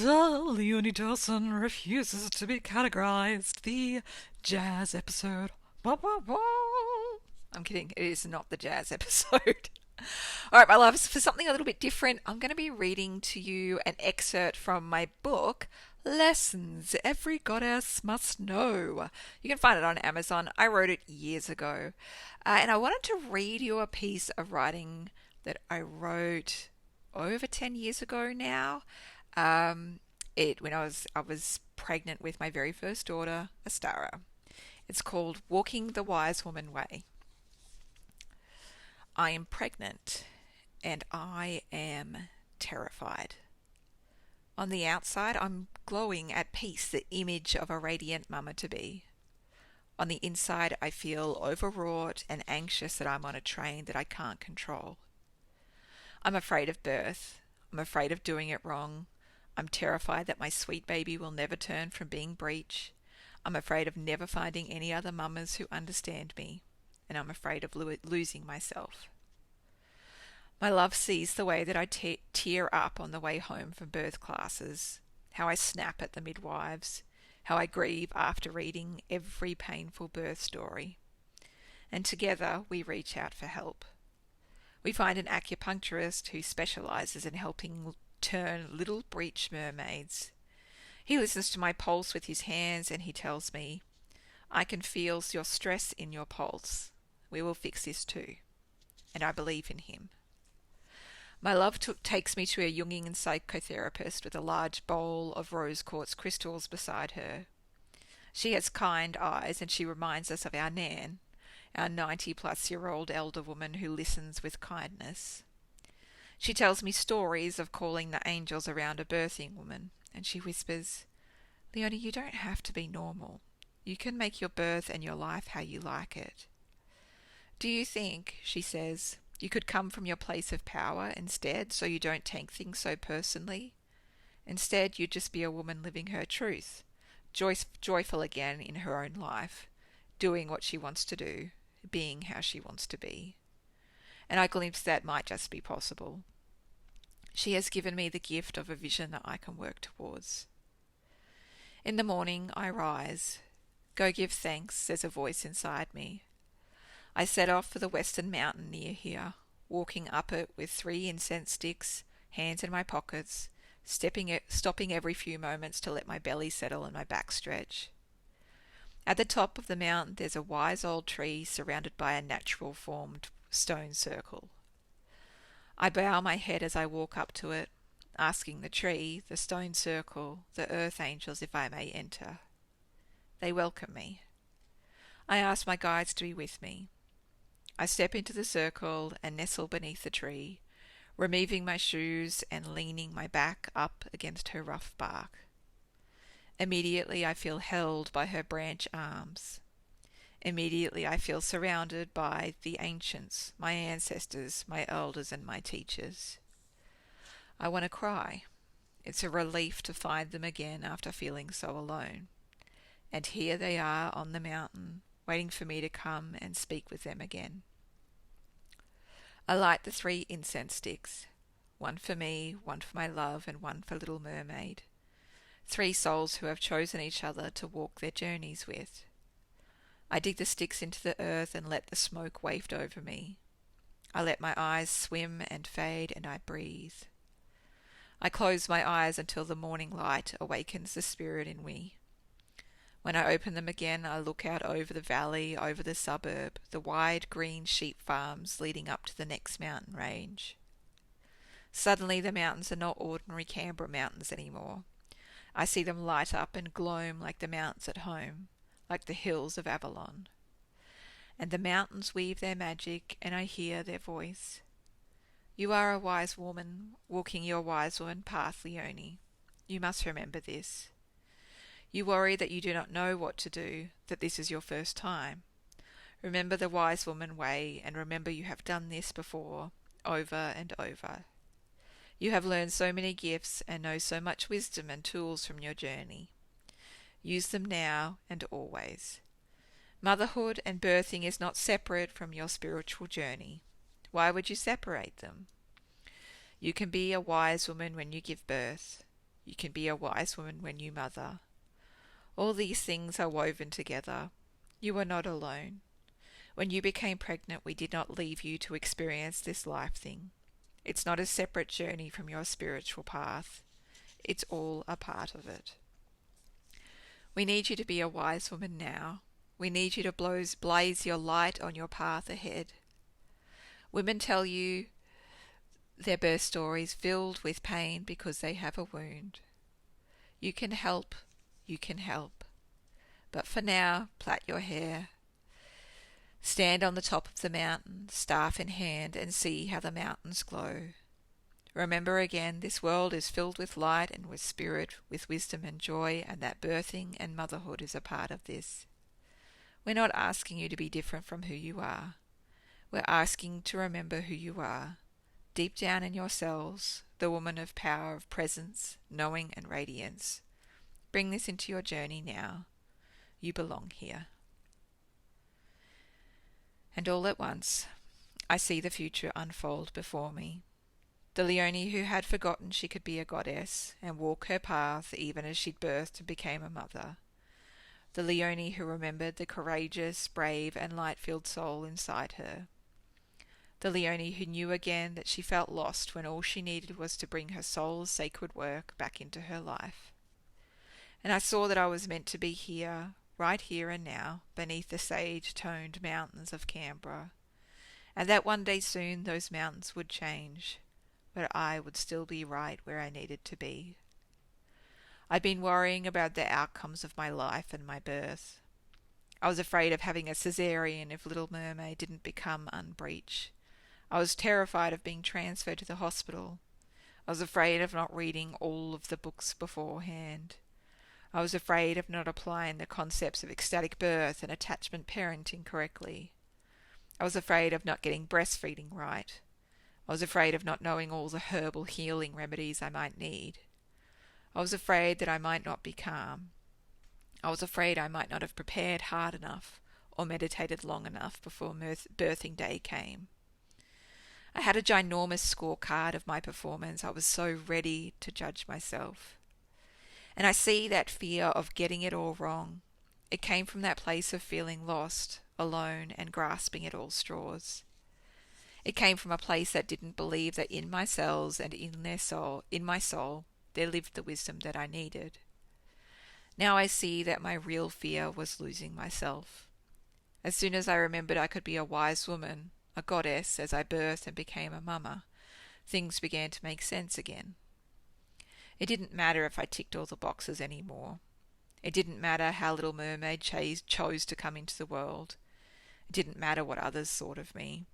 Leonie Dawson refuses to be categorized. The jazz episode. I'm kidding. It is not the jazz episode. All right, my loves, for something a little bit different, I'm going to be reading to you an excerpt from my book, Lessons Every Goddess Must Know. You can find it on Amazon. I wrote it years ago. And I wanted to read you a piece of writing that I wrote over 10 years ago now. When I was pregnant with my very first daughter, Ostara. It's called Walking the Wise Woman Way. I am pregnant and I am terrified. On the outside, I'm glowing at peace, the image of a radiant mama-to-be. On the inside, I feel overwrought and anxious that I'm on a train that I can't control. I'm afraid of birth. I'm afraid of doing it wrong. I'm terrified that my sweet baby will never turn from being breech. I'm afraid of never finding any other mamas who understand me. And I'm afraid of losing myself. My love sees the way that I tear up on the way home from birth classes, how I snap at the midwives, how I grieve after reading every painful birth story. And together we reach out for help. We find an acupuncturist who specializes in helping turn little breech mermaids. He listens to my pulse with his hands and he tells me, "I can feel your stress in your pulse. We will fix this too." And I believe in him. My love takes me to a Jungian psychotherapist with a large bowl of rose quartz crystals beside her. She has kind eyes and she reminds us of our Nan, our 90-plus-year-old elder woman who listens with kindness. She tells me stories of calling the angels around a birthing woman, and she whispers, "Leonie, you don't have to be normal. You can make your birth and your life how you like it. Do you think," she says, "you could come from your place of power instead so you don't take things so personally? Instead, you'd just be a woman living her truth, joyful again in her own life, doing what she wants to do, being how she wants to be." And I glimpse that might just be possible. She has given me the gift of a vision that I can work towards. In the morning, I rise. "Go give thanks," says a voice inside me. I set off for the western mountain near here, walking up it with 3 incense sticks, hands in my pockets, stopping every few moments to let my belly settle and my back stretch. At the top of the mountain there's a wise old tree surrounded by a natural formed stone circle. I bow my head as I walk up to it, asking the tree, the stone circle, the earth angels if I may enter. They welcome me. I ask my guides to be with me. I step into the circle and nestle beneath the tree, removing my shoes and leaning my back up against her rough bark. Immediately I feel held by her branch arms. Immediately I feel surrounded by the ancients, my ancestors, my elders and my teachers. I want to cry. It's a relief to find them again after feeling so alone. And here they are on the mountain, waiting for me to come and speak with them again. I light the 3 incense sticks, one for me, one for my love, and one for little mermaid. 3 souls who have chosen each other to walk their journeys with. I dig the sticks into the earth and let the smoke waft over me. I let my eyes swim and fade and I breathe. I close my eyes until the morning light awakens the spirit in me. When I open them again, I look out over the valley, over the suburb, the wide green sheep farms leading up to the next mountain range. Suddenly the mountains are not ordinary Canberra mountains anymore. I see them light up and gloam like the mountains at home, like the hills of Avalon. And the mountains weave their magic, and I hear their voice. "You are a wise woman, walking your wise woman path, Leonie. You must remember this. You worry that you do not know what to do, that this is your first time. Remember the wise woman way, and remember you have done this before, over and over. You have learned so many gifts and know so much wisdom and tools from your journey. Use them now and always. Motherhood and birthing is not separate from your spiritual journey. Why would you separate them? You can be a wise woman when you give birth. You can be a wise woman when you mother. All these things are woven together. You are not alone. When you became pregnant, we did not leave you to experience this life thing. It's not a separate journey from your spiritual path. It's all a part of it. We need you to be a wise woman now. We need you to blaze your light on your path ahead. Women tell you their birth stories filled with pain because they have a wound. You can help. You can help. But for now, plait your hair. Stand on the top of the mountain, staff in hand, and see how the mountains glow. Remember again, this world is filled with light and with spirit, with wisdom and joy, and that birthing and motherhood is a part of this. We're not asking you to be different from who you are. We're asking to remember who you are. Deep down in your cells, the woman of power, of presence, knowing and radiance. Bring this into your journey now. You belong here. And all at once, I see the future unfold before me. The Leonie who had forgotten she could be a goddess and walk her path even as she'd birthed and became a mother. The Leonie who remembered the courageous, brave and light-filled soul inside her. The Leonie who knew again that she felt lost when all she needed was to bring her soul's sacred work back into her life. And I saw that I was meant to be here, right here and now, beneath the sage-toned mountains of Canberra, and that one day soon those mountains would change, but I would still be right where I needed to be. I'd been worrying about the outcomes of my life and my birth. I was afraid of having a cesarean if Little Mermaid didn't become unbreech. I was terrified of being transferred to the hospital. I was afraid of not reading all of the books beforehand. I was afraid of not applying the concepts of ecstatic birth and attachment parenting correctly. I was afraid of not getting breastfeeding right. I was afraid of not knowing all the herbal healing remedies I might need. I was afraid that I might not be calm. I was afraid I might not have prepared hard enough or meditated long enough before birthing day came. I had a ginormous scorecard of my performance. I was so ready to judge myself. And I see that fear of getting it all wrong. It came from that place of feeling lost, alone, and grasping at all straws. It came from a place that didn't believe that in my cells and in my soul, there lived the wisdom that I needed. Now I see that my real fear was losing myself. As soon as I remembered I could be a wise woman, a goddess, as I birthed and became a mumma, things began to make sense again. It didn't matter if I ticked all the boxes anymore. It didn't matter how Little Mermaid chose to come into the world. It didn't matter what others thought of me.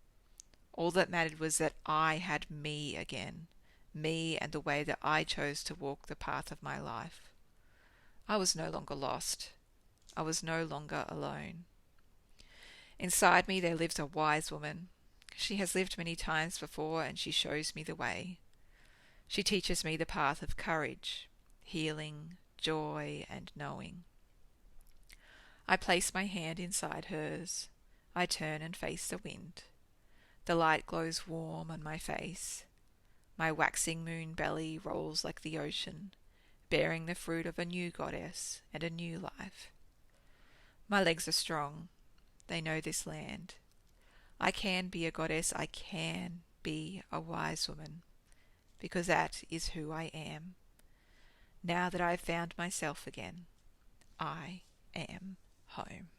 All that mattered was that I had me again, me and the way that I chose to walk the path of my life. I was no longer lost. I was no longer alone. Inside me there lives a wise woman. She has lived many times before and she shows me the way. She teaches me the path of courage, healing, joy, and knowing. I place my hand inside hers. I turn and face the wind. The light glows warm on my face. My waxing moon belly rolls like the ocean, bearing the fruit of a new goddess and a new life. My legs are strong. They know this land. I can be a goddess. I can be a wise woman, because that is who I am. Now that I've found myself again, I am home.